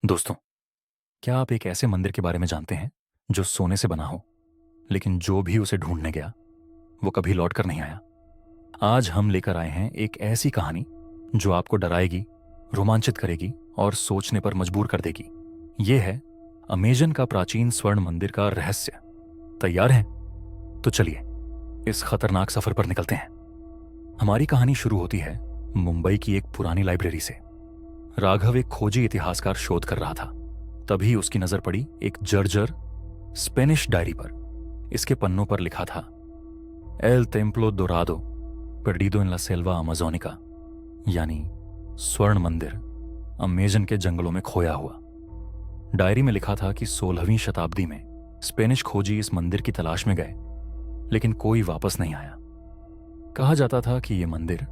दोस्तों, क्या आप एक ऐसे मंदिर के बारे में जानते हैं जो सोने से बना हो, लेकिन जो भी उसे ढूंढने गया वो कभी लौट कर नहीं आया? आज हम लेकर आए हैं एक ऐसी कहानी जो आपको डराएगी, रोमांचित करेगी और सोचने पर मजबूर कर देगी। ये है अमेजन का प्राचीन स्वर्ण मंदिर का रहस्य। तैयार हैं? तो चलिए इस खतरनाक सफर पर निकलते हैं। हमारी कहानी शुरू होती है मुंबई की एक पुरानी लाइब्रेरी से। राघव एक खोजी इतिहासकार शोध कर रहा था। तभी उसकी नजर पड़ी एक जर्जर स्पेनिश डायरी पर। इसके पन्नों पर लिखा था, एल टेम्प्लो दोरादो पर्डिदो इन ला सेल्वा अमाजोनिका, यानी स्वर्ण मंदिर अमेजन के जंगलों में खोया हुआ। डायरी में लिखा था कि 16वीं शताब्दी में स्पेनिश खोजी इस मंदिर की तलाश में गए, लेकिन कोई वापस नहीं आया। कहा जाता था कि यह मंदिर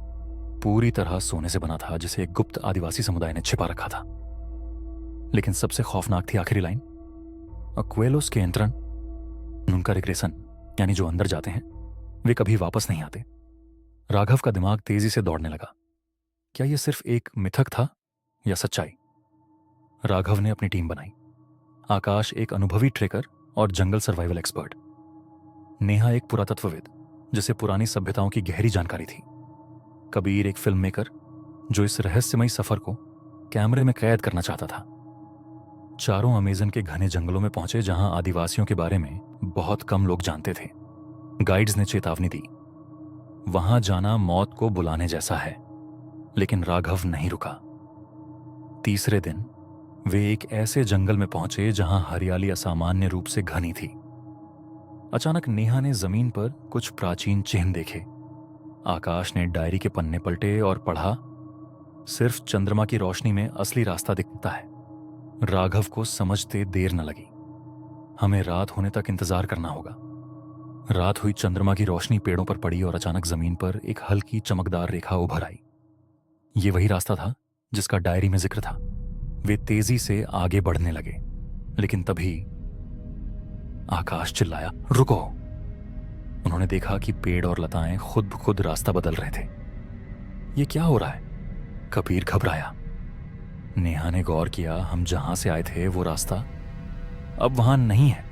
पूरी तरह सोने से बना था, जिसे एक गुप्त आदिवासी समुदाय ने छिपा रखा था। लेकिन सबसे खौफनाक थी आखिरी लाइन, अक्वेलोस के एंट्रन नुनका रिग्रेसन, यानी जो अंदर जाते हैं वे कभी वापस नहीं आते। राघव का दिमाग तेजी से दौड़ने लगा। क्या यह सिर्फ एक मिथक था या सच्चाई? राघव ने अपनी टीम बनाई। आकाश एक अनुभवी ट्रेकर और जंगल सर्वाइवल एक्सपर्ट, नेहा एक पुरातत्वविद जिसे पुरानी सभ्यताओं की गहरी जानकारी थी, कबीर एक फिल्म मेकर जो इस रहस्यमयी सफर को कैमरे में कैद करना चाहता था। चारों अमेजन के घने जंगलों में पहुंचे, जहां आदिवासियों के बारे में बहुत कम लोग जानते थे। गाइड्स ने चेतावनी दी, वहां जाना मौत को बुलाने जैसा है। लेकिन राघव नहीं रुका। तीसरे दिन वे एक ऐसे जंगल में पहुंचे जहां हरियाली असामान्य रूप से घनी थी। अचानक नेहा ने जमीन पर कुछ प्राचीन चिन्ह देखे। आकाश ने डायरी के पन्ने पलटे और पढ़ा, सिर्फ चंद्रमा की रोशनी में असली रास्ता दिखता है। राघव को समझते देर न लगी। हमें रात होने तक इंतजार करना होगा। रात हुई, चंद्रमा की रोशनी पेड़ों पर पड़ी और अचानक जमीन पर एक हल्की चमकदार रेखा उभर आई। ये वही रास्ता था जिसका डायरी में जिक्र था। वे तेजी से आगे बढ़ने लगे, लेकिन तभी आकाश चिल्लाया, रुको! उन्होंने देखा कि पेड़ और लताएं खुद ब खुद रास्ता बदल रहे थे। ये क्या हो रहा है? कबीर घबराया। नेहा ने गौर किया, हम जहां से आए थे वो रास्ता अब वहां नहीं है।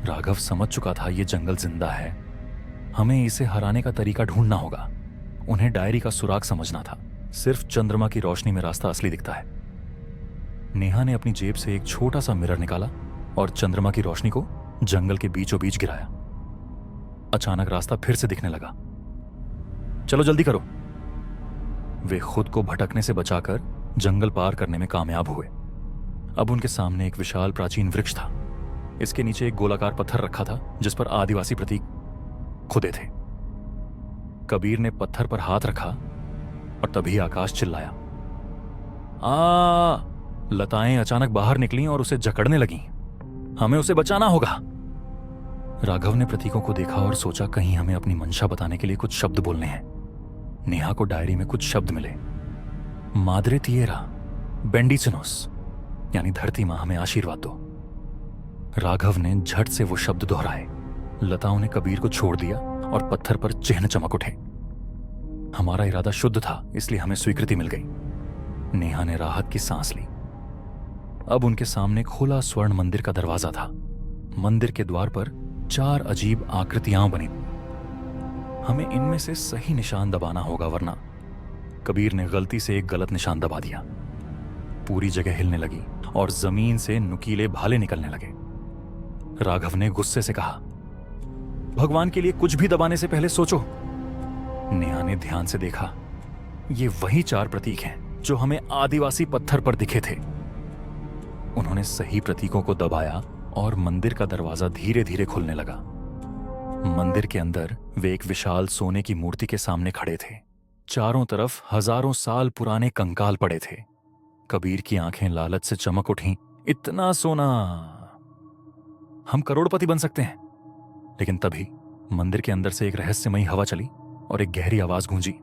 राघव समझ चुका था ये जंगल जिंदा है, हमें इसे हराने का तरीका ढूंढना होगा। उन्हें डायरी का सुराग समझना था। सिर्फ चंद्रमा की रोशनी में रास्ता असली दिखता है। नेहा ने अपनी जेब से एक छोटा सा मिरर निकाला और चंद्रमा की रोशनी को जंगल के बीचों बीच गिराया। अचानक रास्ता फिर से दिखने लगा। चलो जल्दी करो! वे खुद को भटकने से बचाकर जंगल पार करने में कामयाब हुए। अब उनके सामने एक विशाल प्राचीन वृक्ष था। इसके नीचे एक गोलाकार पत्थर रखा था जिस पर आदिवासी प्रतीक खुदे थे। कबीर ने पत्थर पर हाथ रखा और तभी आकाश चिल्लाया, आ! लताएं अचानक बाहर निकलीं और उसे जकड़ने लगीं। हमें उसे बचाना होगा। राघव ने प्रतीकों को देखा और सोचा, कहीं हमें अपनी मंशा बताने के लिए कुछ शब्द बोलने हैं। नेहा को डायरी में कुछ शब्द मिले, माद्रे तिएरा बेंडिसिनोस, यानी धरती मां हमें आशीर्वाद दो। राघव ने झट से वो शब्द दोहराए। लताओं ने कबीर को छोड़ दिया और पत्थर पर चिन्ह चमक उठे। हमारा इरादा शुद्ध था, इसलिए हमें स्वीकृति मिल गई। नेहा ने राहत की सांस ली। अब उनके सामने खुला स्वर्ण मंदिर का दरवाजा था। मंदिर के द्वार पर 4 अजीब आकृतियां बनी। हमें इनमें से सही निशान दबाना होगा, वरना। कबीर ने गलती से एक गलत निशान दबा दिया। पूरी जगह हिलने लगी और जमीन से नुकीले भाले निकलने लगे। राघव ने गुस्से से कहा, भगवान के लिए कुछ भी दबाने से पहले सोचो। नेहा ने ध्यान से देखा, ये वही 4 प्रतीक हैं जो हमें आदिवासी पत्थर पर दिखे थे। उन्होंने सही प्रतीकों को दबाया और मंदिर का दरवाजा धीरे धीरे खुलने लगा। मंदिर के अंदर वे एक विशाल सोने की मूर्ति के सामने खड़े थे। चारों तरफ हजारों साल पुराने कंकाल पड़े थे। कबीर की आंखें लालच से चमक उठीं, इतना सोना! हम करोड़पति बन सकते हैं। लेकिन तभी मंदिर के अंदर से एक रहस्यमयी हवा चली और एक गहरी आवाज गूंजी,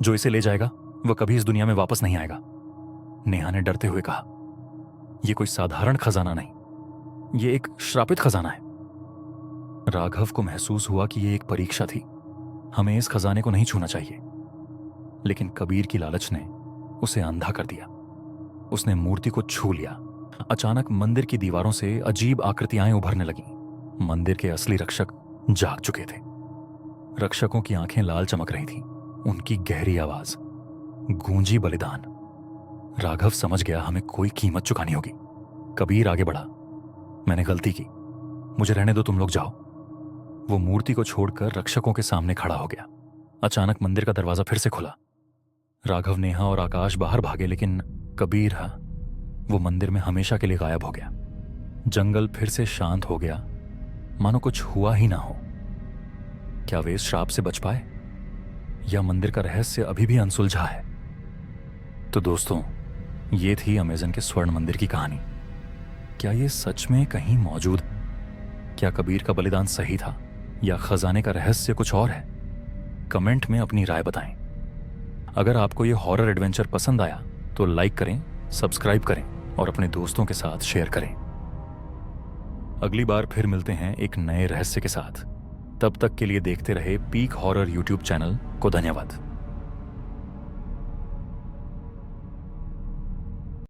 जो इसे ले जाएगा वह कभी इस दुनिया में वापस नहीं आएगा। नेहा ने डरते हुए कहा, यह कोई साधारण खजाना नहीं, यह एक श्रापित खजाना है। राघव को महसूस हुआ कि यह एक परीक्षा थी। हमें इस खजाने को नहीं छूना चाहिए। लेकिन कबीर की लालच ने उसे अंधा कर दिया। उसने मूर्ति को छू लिया। अचानक मंदिर की दीवारों से अजीब आकृतियां उभरने लगीं। मंदिर के असली रक्षक जाग चुके थे। रक्षकों की आंखें लाल चमक रही थीं। उनकी गहरी आवाज गूंजी बलिदान। राघव समझ गया हमें कोई कीमत चुकानी होगी। कबीर आगे बढ़ा। मैंने गलती की, मुझे रहने दो, तुम लोग जाओ। वो मूर्ति को छोड़कर रक्षकों के सामने खड़ा हो गया। अचानक मंदिर का दरवाजा फिर से खुला। राघव, नेहा और आकाश बाहर भागे, लेकिन कबीर वो मंदिर में हमेशा के लिए गायब हो गया। जंगल फिर से शांत हो गया, मानो कुछ हुआ ही ना हो। क्या वे इस श्राप से बच पाए, या मंदिर का रहस्य अभी भी अनसुलझा है? तो दोस्तों, ये थी अमेज़न के स्वर्ण मंदिर की कहानी। क्या ये सच में कहीं मौजूद? क्या कबीर का बलिदान सही था, या खजाने का रहस्य कुछ और है? कमेंट में अपनी राय बताएं। अगर आपको ये हॉरर एडवेंचर पसंद आया तो लाइक करें, सब्सक्राइब करें और अपने दोस्तों के साथ शेयर करें। अगली बार फिर मिलते हैं एक नए रहस्य के साथ। तब तक के लिए देखते रहे पीक हॉरर यूट्यूब चैनल को। धन्यवाद।